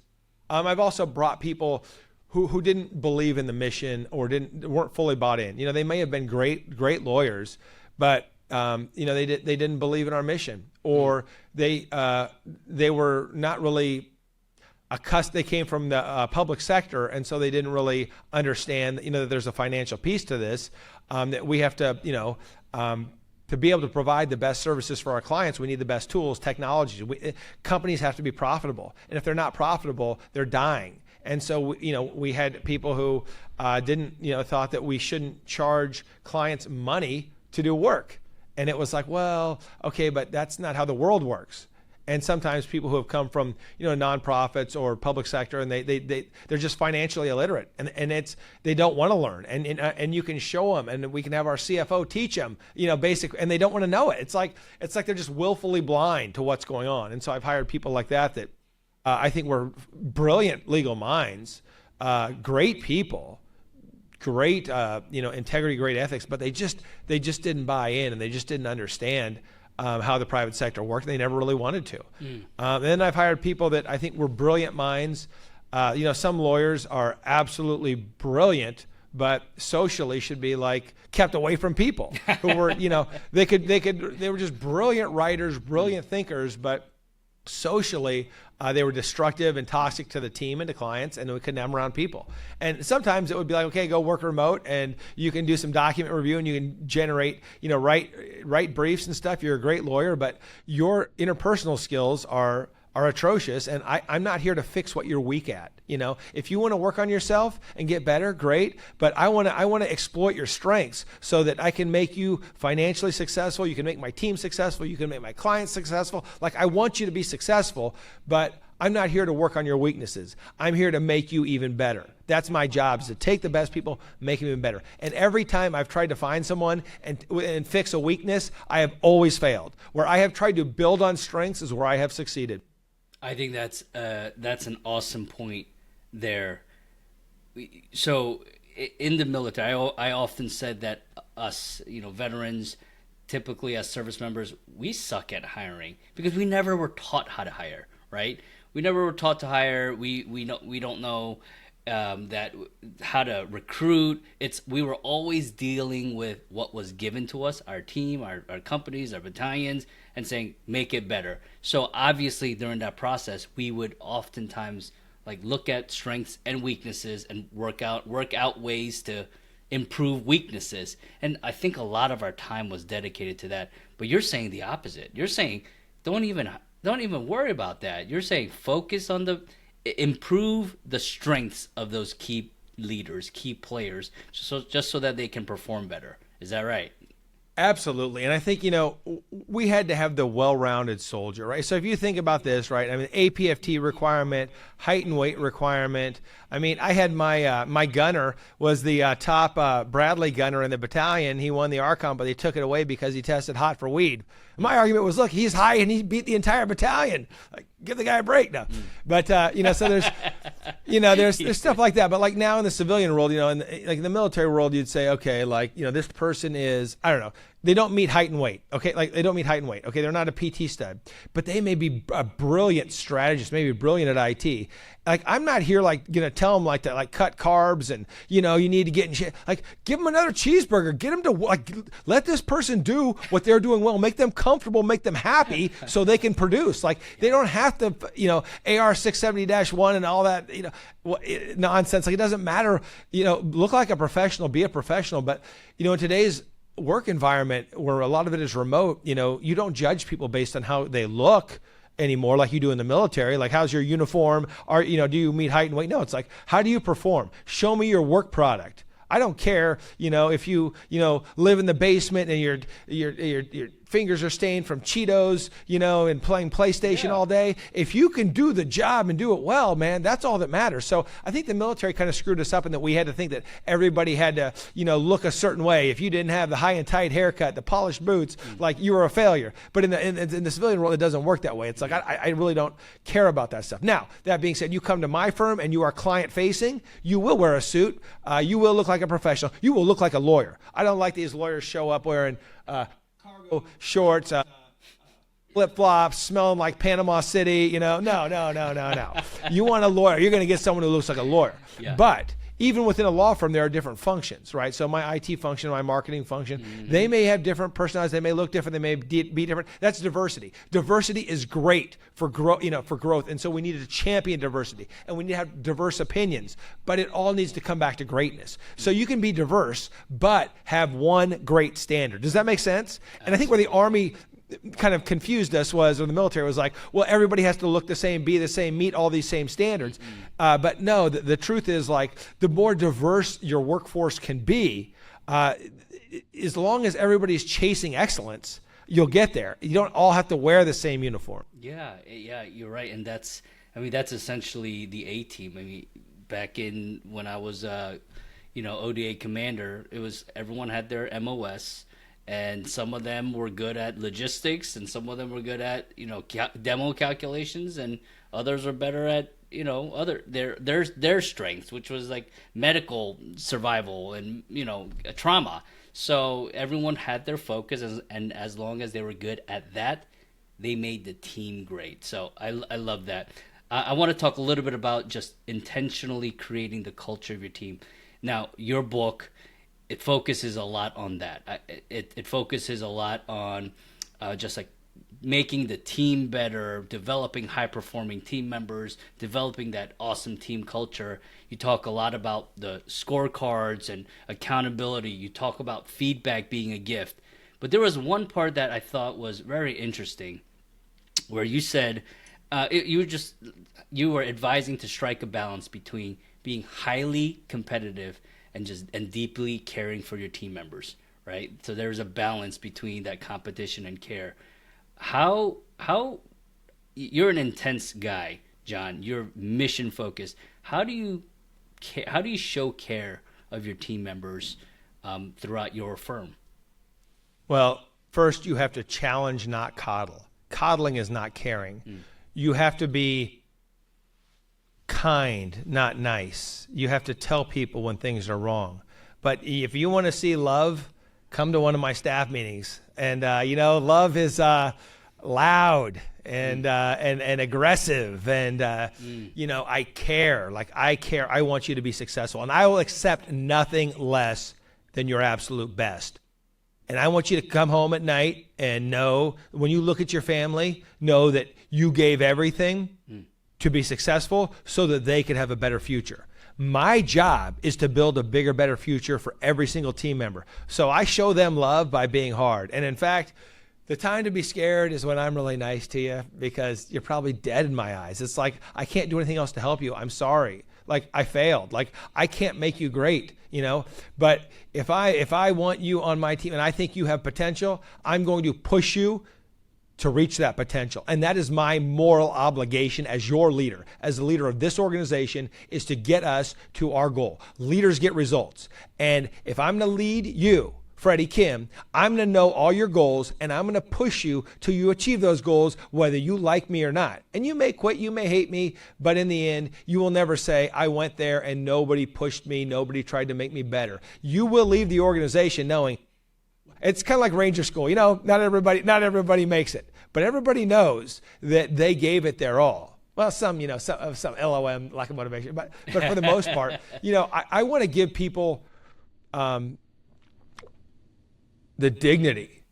I've also brought people who didn't believe in the mission or weren't fully bought in. They may have been great lawyers, but they didn't believe in our mission, or they were not really accustomed. They came from the public sector, and so they didn't really understand that there's a financial piece to this, that we have to to be able to provide the best services for our clients. We need the best tools, technologies. Companies have to be profitable, and if they're not profitable, they're dying. And so, we had people who thought that we shouldn't charge clients money to do work. And it was like, well, okay, but that's not how the world works. And sometimes people who have come from, nonprofits or public sector, and they're just financially illiterate, and they don't want to learn, and you can show them, and we can have our CFO teach them, basic, and they don't want to know it. It's like they're just willfully blind to what's going on. And so I've hired people like that I think were brilliant legal minds, great people, great integrity, great ethics, but they just didn't buy in, and they just didn't understand how the private sector worked. They never really wanted to. And then I've hired people that I think were brilliant minds. Some lawyers are absolutely brilliant, but socially should be kept away from people who were, they were just brilliant writers, brilliant thinkers, but socially, they were destructive and toxic to the team and to clients, and we couldn't have them around people. And sometimes it would be like, okay, go work remote, and you can do some document review, and you can generate, write briefs and stuff. You're a great lawyer, but your interpersonal skills are atrocious, and I'm not here to fix what you're weak at. If you want to work on yourself and get better, great, but I want to exploit your strengths so that I can make you financially successful. You can make my team successful. You can make my clients successful. I want you to be successful, but I'm not here to work on your weaknesses. I'm here to make you even better. That's my job, is to take the best people, make them even better. And every time I've tried to find someone and fix a weakness, I have always failed. Where I have tried to build on strengths is where I have succeeded. I think that's an awesome point there. So in the military, I often said that us, veterans, typically as service members, we suck at hiring because we never were taught how to hire, right? We never were taught to hire. We don't know that how to recruit. We were always dealing with what was given to us, our team, our companies, our battalions, and saying, make it better. So obviously during that process, we would oftentimes like look at strengths and weaknesses and work out ways to improve weaknesses. And I think a lot of our time was dedicated to that. But you're saying the opposite. You're saying don't even worry about that. You're saying focus on improve the strengths of those key leaders, key players, just so that they can perform better. Is that right? Absolutely. And I think, we had to have the well-rounded soldier, right? So if you think about this, right, I mean, APFT requirement, height and weight requirement. I mean, I had my gunner was the top Bradley gunner in the battalion. He won the ARCOM, but they took it away because he tested hot for weed. My argument was, look, he's high and he beat the entire battalion. Like, give the guy a break now. But, so there's stuff like that. But like now in the civilian world, in the military world, you'd say, okay, like, this person is, I don't know, they don't meet height and weight. Okay. Like they don't meet height and weight. Okay. They're not a PT stud, but they may be a brilliant strategist, maybe brilliant at IT. Like, I'm not here like tell them like to like cut carbs and you need to get in shape. Like, give them another cheeseburger. Get them to like let this person do what they're doing well. Make them comfortable. Make them happy so they can produce. Like, they don't have to AR 670-1 and all that nonsense. Like, it doesn't matter. Look like a professional. Be a professional. But in today's work environment where a lot of it is remote, you don't judge people based on how they look anymore like you do in the military. Like, how's your uniform? Do you meet height and weight? No, it's like, how do you perform? Show me your work product. I don't care, if you, live in the basement and your fingers are stained from Cheetos, and playing PlayStation all day. If you can do the job and do it well, man, that's all that matters. So I think the military kind of screwed us up in that we had to think that everybody had to, look a certain way. If you didn't have the high and tight haircut, the polished boots, like you were a failure. But in the civilian world, it doesn't work that way. It's like, I really don't care about that stuff. Now, that being said, you come to my firm and you are client facing, you will wear a suit. You will look like a professional. You will look like a lawyer. I don't like these lawyers show up wearing, cargo shorts, flip-flops, smelling like Panama City, No. You want a lawyer, you're going to get someone who looks like a lawyer. Yeah. But even within a law firm, there are different functions, right? So my IT function, my marketing function, they may have different personalities. They may look different. They may be different. That's diversity. Diversity is great for growth. And so we need to champion diversity, and we need to have diverse opinions, but it all needs to come back to greatness. So you can be diverse, but have one great standard. Does that make sense? And I think where the Army kind of confused us or the military was like, well, everybody has to look the same, be the same, meet all these same standards. But no, the truth is, like, the more diverse your workforce can be, as long as everybody's chasing excellence, you'll get there. You don't all have to wear the same uniform. Yeah, you're right. And that's essentially the A team. I mean, back in when I was, ODA commander, it was everyone had their MOS. And some of them were good at logistics, and some of them were good at demo calculations, and others are better at their strengths, which was like medical survival and trauma. So everyone had their focus, and as long as they were good at that, they made the team great. So I love that. I want to talk a little bit about just intentionally creating the culture of your team. Now, your book, it focuses a lot on that. It focuses a lot on just like making the team better, developing high-performing team members, developing that awesome team culture. You talk a lot about the scorecards and accountability. You talk about feedback being a gift. But there was one part that I thought was very interesting, where you said you were advising to strike a balance between being highly competitive and deeply caring for your team members, right? So there's a balance between that competition and care. How you're an intense guy, John. You're mission focused. How do you show care of your team members throughout your firm? Well, first you have to challenge, not coddle. Coddling is not caring. You have to be kind, not nice. You have to tell people when things are wrong. But if you want to see love, come to one of my staff meetings. And love is loud and aggressive, and I care. Like, I care. I want you to be successful, and I will accept nothing less than your absolute best. And I want you to come home at night and know, when you look at your family, know that you gave everything to be successful so that they could have a better future. My job is to build a bigger, better future for every single team member. So I show them love by being hard. And in fact, the time to be scared is when I'm really nice to you, because you're probably dead in my eyes. It's like, I can't do anything else to help you. I'm sorry. Like, I failed. Like, I can't make you great, you know? But if I want you on my team and I think you have potential, I'm going to push you to reach that potential. And that is my moral obligation as your leader, as the leader of this organization, is to get us to our goal. Leaders get results. And if I'm going to lead you, Freddie Kim, I'm going to know all your goals, and I'm going to push you till you achieve those goals, whether you like me or not. And you may quit, you may hate me, but in the end, you will never say, I went there and nobody pushed me, nobody tried to make me better. You will leave the organization knowing, it's kind of like Ranger School. You know, not everybody makes it, but everybody knows that they gave it their all. Well, some LOM, lack of motivation, but for the most part, you know, I want to give people the dignity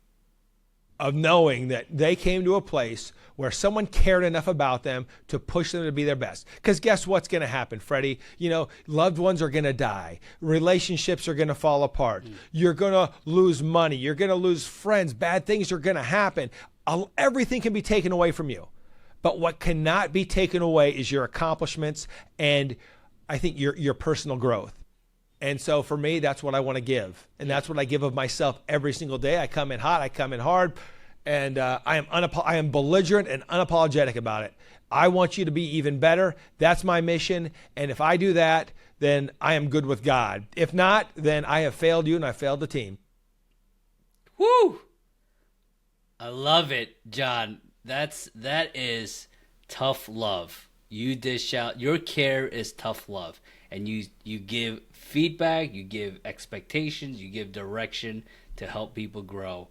of knowing that they came to a place where someone cared enough about them to push them to be their best. Because guess what's going to happen, Freddie? You know, loved ones are going to die. Relationships are going to fall apart. You're going to lose money. You're going to lose friends. Bad things are going to happen. Everything can be taken away from you. But what cannot be taken away is your accomplishments and I think your personal growth. And so for me, that's what I want to give. And that's what I give of myself every single day. I come in hot, I come in hard, and I am belligerent and unapologetic about it. I want you to be even better. That's my mission. And if I do that, then I am good with God. If not, then I have failed you and I failed the team. Woo! I love it, John. That is tough love. You dish out, your care is tough love. And you give feedback, you give expectations, you give direction to help people grow.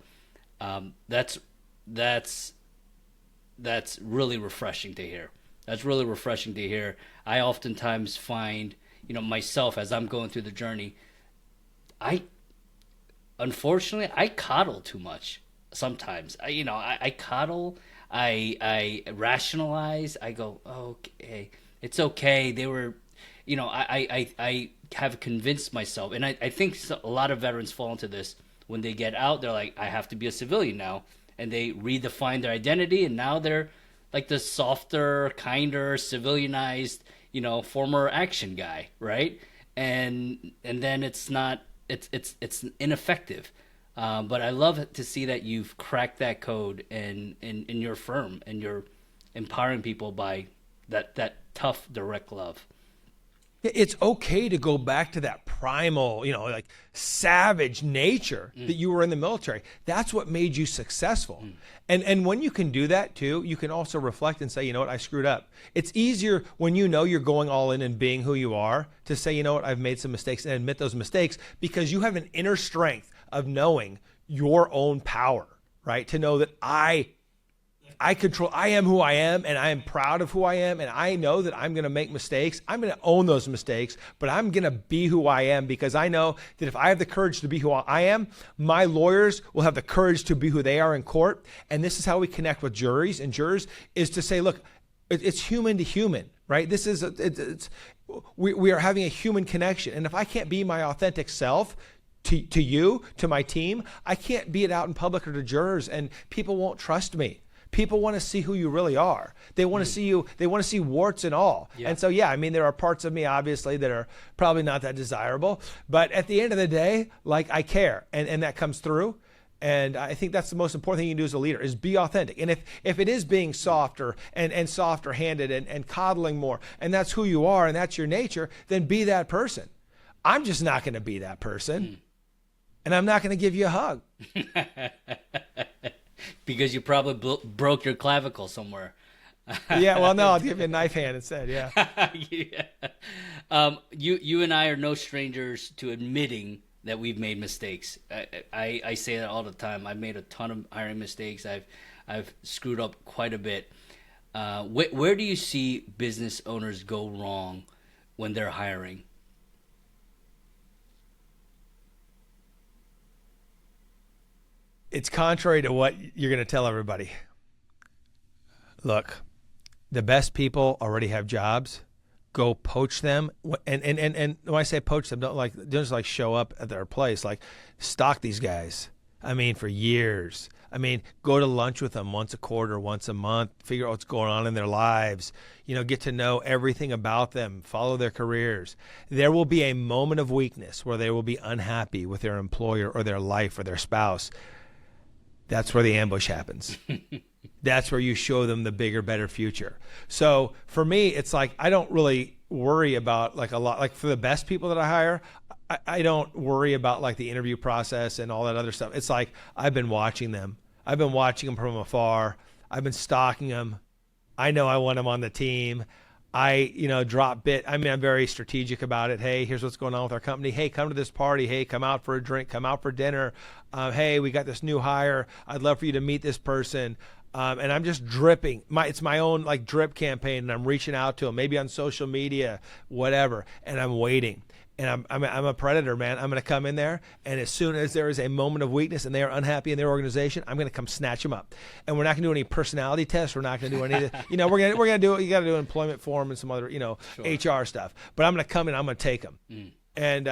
That's really refreshing to hear. That's really refreshing to hear. I oftentimes find, you know, myself as I'm going through the journey, unfortunately I coddle too much sometimes. I coddle, I rationalize, I go, oh, okay, it's okay. They were, you know, I have convinced myself, and I think a lot of veterans fall into this. When they get out, they're like, I have to be a civilian now. And they redefine their identity, and now they're like the softer, kinder, civilianized, you know, former action guy, right? And then it's ineffective. But I love to see that you've cracked that code in your firm, and you're empowering people by that tough, direct love. It's okay to go back to that primal, you know, like savage nature that you were in the military. That's what made you successful. And when you can do that too, you can also reflect and say, you know what, I screwed up. It's easier when you know you're going all in and being who you are to say, you know what, I've made some mistakes, and admit those mistakes, because you have an inner strength of knowing your own power, right? To know that I am who I am, and I am proud of who I am, and I know that I'm going to make mistakes. I'm going to own those mistakes, but I'm going to be who I am, because I know that if I have the courage to be who I am, my lawyers will have the courage to be who they are in court. And this is how we connect with juries and jurors, is to say, look, it's human to human, right? This is we are having a human connection. And if I can't be my authentic self to you, to my team, I can't be it out in public or to jurors, and people won't trust me. People want to see who you really are. They want to see you. They want to see warts and all. Yeah. And so, yeah, I mean, there are parts of me, obviously, that are probably not that desirable. But at the end of the day, like, I care, and that comes through. And I think that's the most important thing you can do as a leader, is be authentic. And if it is being softer and softer-handed and coddling more, and that's who you are and that's your nature, then be that person. I'm just not going to be that person. And I'm not going to give you a hug. Because you probably broke your clavicle somewhere. Yeah, well, no, I'll give you a knife hand instead, yeah. Yeah. You and I are no strangers to admitting that we've made mistakes. I say that all the time. I've made a ton of hiring mistakes. I've screwed up quite a bit. Where do you see business owners go wrong when they're hiring? It's contrary to what you're going to tell everybody. Look, the best people already have jobs. Go poach them, and when I say poach them, don't just like show up at their place. Like, stalk these guys. I mean, for years. I mean, go to lunch with them once a quarter, once a month. Figure out what's going on in their lives. Get to know everything about them. Follow their careers. There will be a moment of weakness where they will be unhappy with their employer or their life or their spouse. That's where the ambush happens. That's where you show them the bigger, better future. So for me, it's like I don't really worry about like a lot. Like for the best people that I hire, I don't worry about like the interview process and all that other stuff. It's like I've been watching them. I've been watching them from afar. I've been stalking them. I know I want them on the team. I drop bit. I mean, I'm very strategic about it. Hey, here's what's going on with our company. Hey, come to this party. Hey, come out for a drink. Come out for dinner. Hey, we got this new hire. I'd love for you to meet this person. And I'm just dripping. It's my own like drip campaign, and I'm reaching out to them, maybe on social media, whatever. And I'm waiting. And I'm a predator, man. I'm going to come in there, and as soon as there is a moment of weakness and they are unhappy in their organization, I'm going to come snatch them up. And we're not going to do any personality tests. We're not going to do any. We're going to do. You got to do an employment form and some other, HR stuff. But I'm going to come in. I'm going to take them. And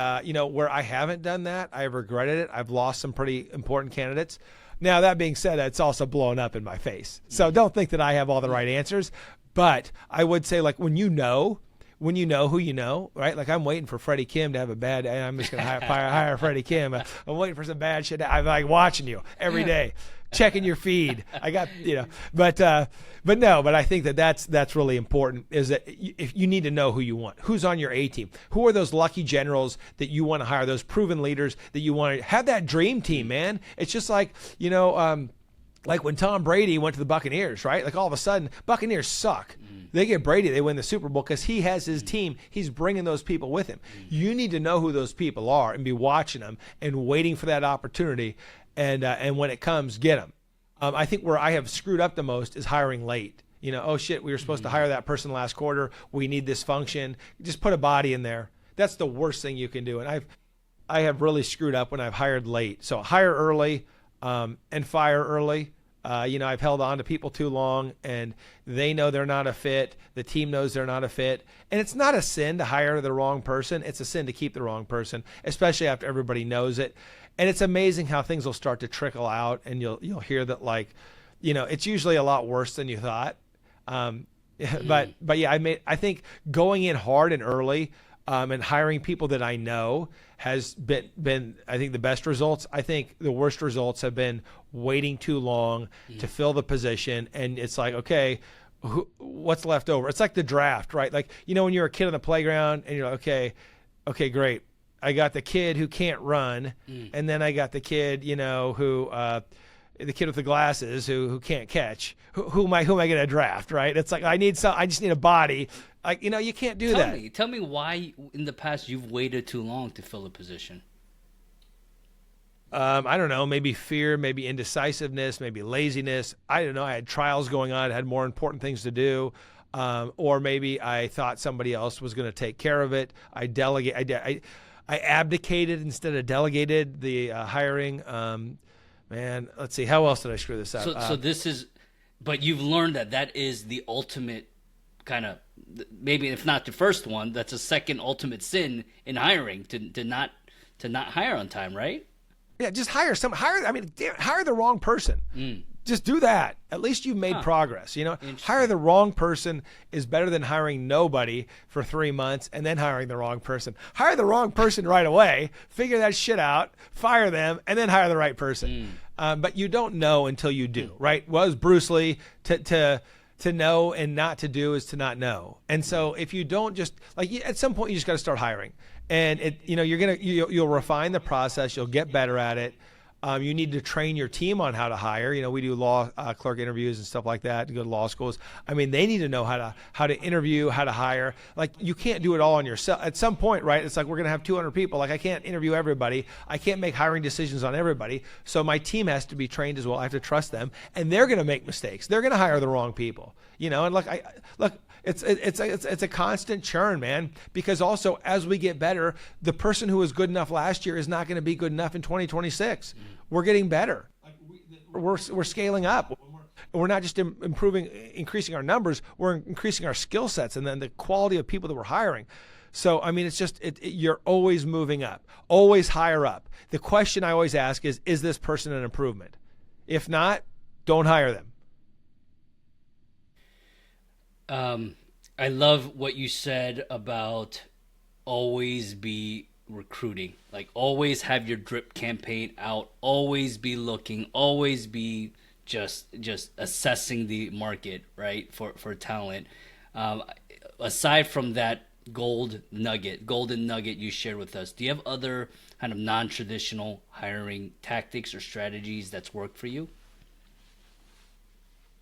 where I haven't done that, I've regretted it. I've lost some pretty important candidates. Now that being said, it's also blown up in my face. So don't think that I have all the right answers. But I would say, like, when you know who you know, right? Like, I'm waiting for Freddie Kim to have a bad day. I'm just going to hire Freddie Kim. I'm waiting for some bad shit. I'm like watching you every day, checking your feed. I got, but I think that's really important, is that if you need to know who you want, who's on your A team, who are those lucky generals that you want to hire, those proven leaders that you want to have, that dream team, man. It's just like, like when Tom Brady went to the Buccaneers, right? Like all of a sudden, Buccaneers suck. They get Brady, they win the Super Bowl because he has his team. He's bringing those people with him. You need to know who those people are and be watching them and waiting for that opportunity. And when it comes, get them. I think where I have screwed up the most is hiring late. Oh shit, we were supposed to hire that person last quarter. We need this function. Just put a body in there. That's the worst thing you can do. And I have really screwed up when I've hired late. So hire early and fire early. I've held on to people too long, and they know they're not a fit. The team knows they're not a fit. And it's not a sin to hire the wrong person. It's a sin to keep the wrong person, especially after everybody knows it. And it's amazing how things will start to trickle out, and you'll hear that, like, it's usually a lot worse than you thought. But yeah, I think going in hard and early and hiring people that I know has been I think the best results. I think the worst results have been waiting too long to fill the position, and it's like, okay, what's left over? It's like the draft, right? Like, when you're a kid on the playground and you're like, okay, great. I got the kid who can't run, and then I got the kid, who the kid with the glasses who can't catch. Who am I going to draft, right? It's like I just need a body. Like, you can't do that. Tell me why in the past you've waited too long to fill a position. I don't know, maybe fear, maybe indecisiveness, maybe laziness. I don't know. I had trials going on. I had more important things to do. Or maybe I thought somebody else was going to take care of it. I abdicated instead of delegated the hiring. Man, let's see. How else did I screw this up? So this is, but you've learned that is the ultimate kind of, maybe if not the first one, that's a second ultimate sin in hiring, to not hire on time, right? Yeah, just hire the wrong person. Just do that. At least you've made progress. Hire the wrong person is better than hiring nobody for 3 months and then hiring the wrong person. Hire the wrong person right away, figure that shit out, fire them, and then hire the right person. But you don't know until you do, right? Well, as Bruce Lee, to know and not to do is to not know. And so if you don't just, like, at some point you just got to start hiring. And you'll refine the process, you'll get better at it. You need to train your team on how to hire. We do law clerk interviews and stuff like that to go to law schools. I mean, they need to know how to interview, how to hire. Like, you can't do it all on yourself. At some point, right, it's like we're going to have 200 people. Like, I can't interview everybody. I can't make hiring decisions on everybody. So my team has to be trained as well. I have to trust them. And they're going to make mistakes. They're going to hire the wrong people. And it's a constant churn, man, because also as we get better, the person who was good enough last year is not going to be good enough in 2026. We're getting better. We're scaling up. And we're not just increasing our numbers, we're increasing our skill sets and then the quality of people that we're hiring. So, I mean, it's just, you're always moving up, always higher up. The question I always ask is this person an improvement? If not, don't hire them. I love what you said about always be recruiting, like always have your drip campaign out, always be looking, always be just assessing the market, right, for talent. Aside from that golden nugget you shared with us, do you have other kind of non-traditional hiring tactics or strategies that's worked for you?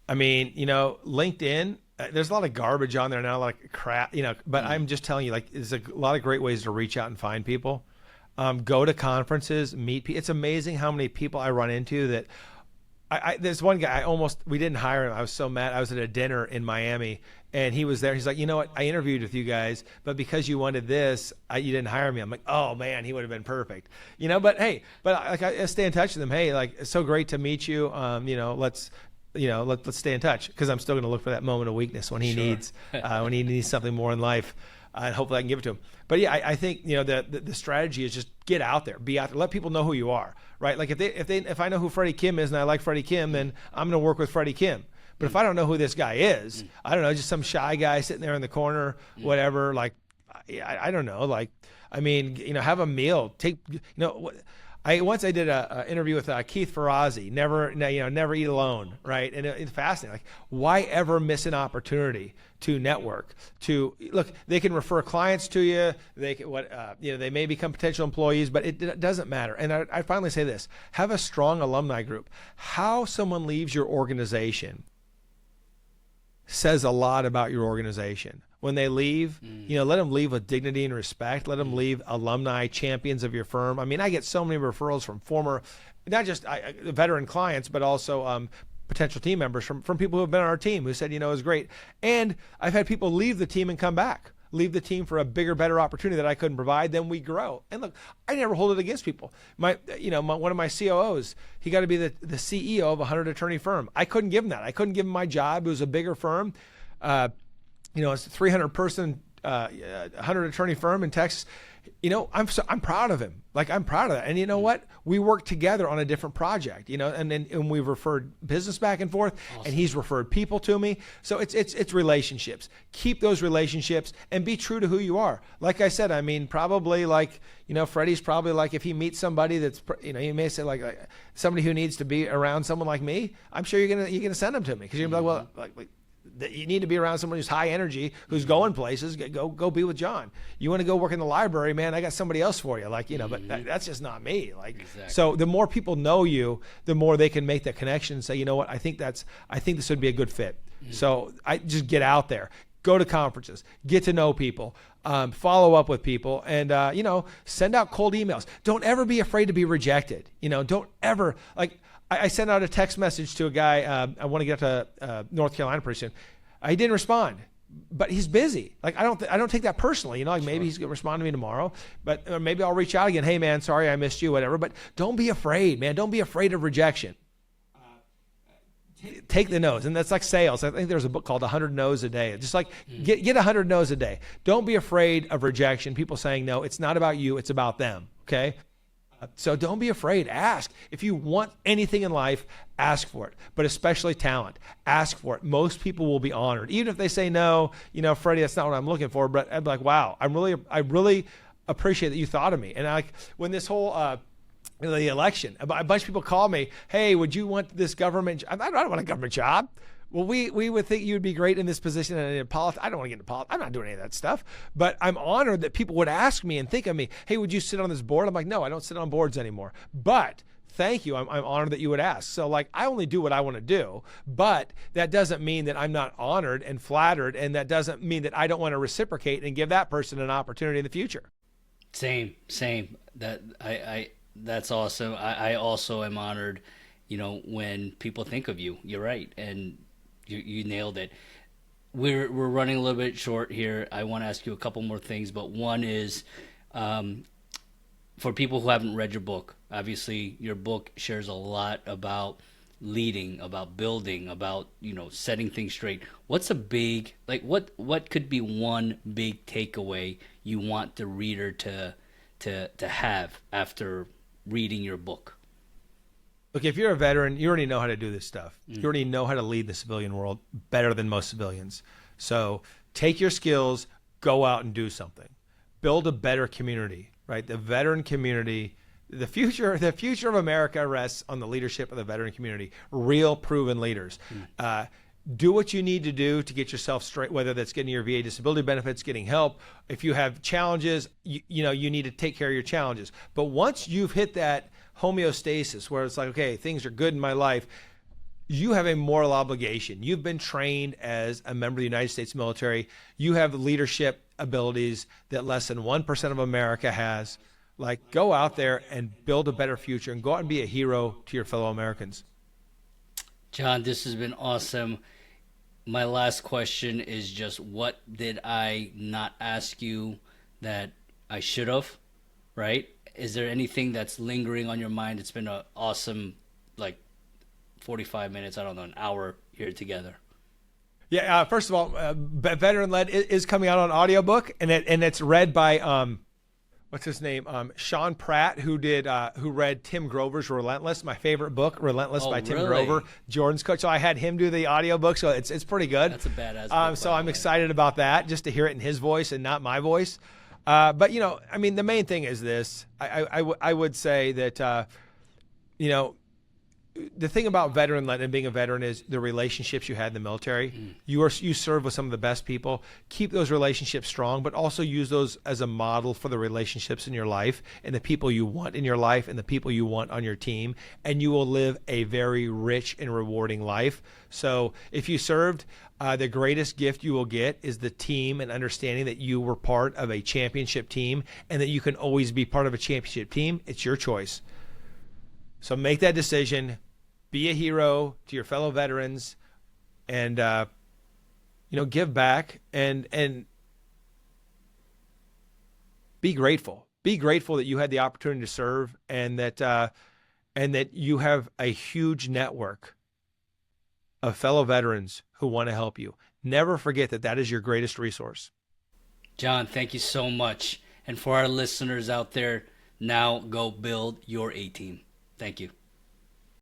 I mean, LinkedIn, there's a lot of garbage on there now, like crap, but I'm just telling you, like, there's a lot of great ways to reach out and find people. Go to conferences, meet people. It's amazing how many people I run into that there's one guy, we didn't hire him. I was so mad. I was at a dinner in Miami and he was there. He's like, you know what? I interviewed with you guys, but because you wanted this, you didn't hire me. I'm like, oh man, he would have been perfect, but hey, I stay in touch with him. Hey, like, it's so great to meet you. Let's stay in touch, because I'm still going to look for that moment of weakness when he needs something more in life, and hopefully I can give it to him. But yeah, I think the strategy is just get out there, be out there, let people know who you are, right? Like if I know who Freddie Kim is and I like Freddie Kim, then I'm going to work with Freddie Kim. But if I don't know who this guy is, I don't know, just some shy guy sitting there in the corner, whatever. Like I don't know. Like, I mean, have a meal, I did an interview with Keith Ferrazzi, never eat alone, right? And it's fascinating. Like, why ever miss an opportunity to network? Look, they can refer clients to you. They may become potential employees, but it doesn't matter. And I finally say this: have a strong alumni group. How someone leaves your organization says a lot about your organization. When they leave, let them leave with dignity and respect. Let them leave alumni champions of your firm. I mean, I get so many referrals from former, not just veteran clients, but also potential team members from people who have been on our team who said, it was great. And I've had people leave the team and come back, leave the team for a bigger, better opportunity that I couldn't provide. Then we grow. And look, I never hold it against people. One of my COOs, he got to be the CEO of a 100-attorney firm. I couldn't give him that. I couldn't give him my job. It was a bigger firm. It's a 300-person, 100-attorney firm in Texas. I'm proud of him. Like, I'm proud of that. And you know what? We worked together on a different project, and we've referred business back and forth. Awesome. And he's referred people to me. So it's relationships. Keep those relationships and be true to who you are. Like I said, I mean, probably Freddie's probably like, if he meets somebody that's, he may say like somebody who needs to be around someone like me, I'm sure you're going to send them to me, because you're going to be like, well, you need to be around someone who's high energy, who's going places. Go be with John. You want to go work in the library, man, I got somebody else for you. Like, but that's just not me. Like, exactly. So the more people know you, the more they can make that connection and say, you know what, I think this would be a good fit. So I just get out there, go to conferences, get to know people, follow up with people, and send out cold emails. Don't ever be afraid to be rejected. Don't ever, like, I sent out a text message to a guy. I want to get to North Carolina pretty soon. He didn't respond, but he's busy. Like, I don't take that personally. Like, maybe he's going to respond to me tomorrow, or maybe I'll reach out again. Hey man, sorry I missed you, whatever. But don't be afraid, man. Don't be afraid of rejection. Take the no's, and that's like sales. I think there's a book called 100 No's a Day. Just like get 100 no's a day. Don't be afraid of rejection. People saying no. It's not about you. It's about them. Okay. So don't be afraid. Ask. If you want anything in life, ask for it, but especially talent. Ask for it. Most people will be honored. Even if they say no, Freddie, that's not what I'm looking for, but I'd be like, wow, I really appreciate that you thought of me. And when this whole, the election, a bunch of people call me, hey, would you want this government? I don't want a government job. Well, we would think you would be great in this position and in politics. I don't want to get into politics. I'm not doing any of that stuff. But I'm honored that people would ask me and think of me, hey, would you sit on this board? I'm like, no, I don't sit on boards anymore. But thank you. I'm honored that you would ask. So, like, I only do what I want to do. But that doesn't mean that I'm not honored and flattered. And that doesn't mean that I don't want to reciprocate and give that person an opportunity in the future. Same. That's awesome. I also am honored, when people think of you. You're right. And you nailed it. We're running a little bit short here. I want to ask you a couple more things, but one is for people who haven't read your book. Obviously, your book shares a lot about leading, about building, about, setting things straight, what's a big, like, what could be one big takeaway you want the reader to have after reading your book? Look, if you're a veteran, you already know how to do this stuff. You already know how to lead the civilian world better than most civilians. So take your skills, go out and do something. Build a better community, right? The veteran community, the future of America rests on the leadership of the veteran community, real proven leaders. Do what you need to do to get yourself straight, whether that's getting your VA disability benefits, getting help. If you have challenges, you need to take care of your challenges. But once you've hit that homeostasis where it's like, okay, things are good in my life, you have a moral obligation. You've been trained as a member of the United States military. You have leadership abilities that less than 1% of America has. Like, go out there and build a better future and go out and be a hero to your fellow Americans. John, this has been awesome. My last question is just, what did I not ask you that I should have, right? Is there anything that's lingering on your mind? It's been an awesome, 45 minutes, I don't know, an hour here together. Yeah, first of all, Veteran Led is coming out on audiobook, and it's read by, what's his name? Sean Pratt, who read Tim Grover's Relentless, my favorite book, Relentless by Tim Grover, Jordan's coach. So I had him do the audiobook, so it's pretty good. That's a badass book. So I'm excited about that, just to hear it in his voice and not my voice. But the main thing is this. I would say that, the thing about veteran led and being a veteran is the relationships you had in the military. You serve with some of the best people. Keep those relationships strong, but also use those as a model for the relationships in your life and the people you want in your life and the people you want on your team. And you will live a very rich and rewarding life. So if you served, the greatest gift you will get is the team and understanding that you were part of a championship team and that you can always be part of a championship team. It's your choice. So make that decision, be a hero to your fellow veterans, and give back and be grateful. Be grateful that you had the opportunity to serve, and that you have a huge network of fellow veterans who want to help you. Never forget that is your greatest resource. John, thank you so much. And for our listeners out there, now go build your A-team. Thank you.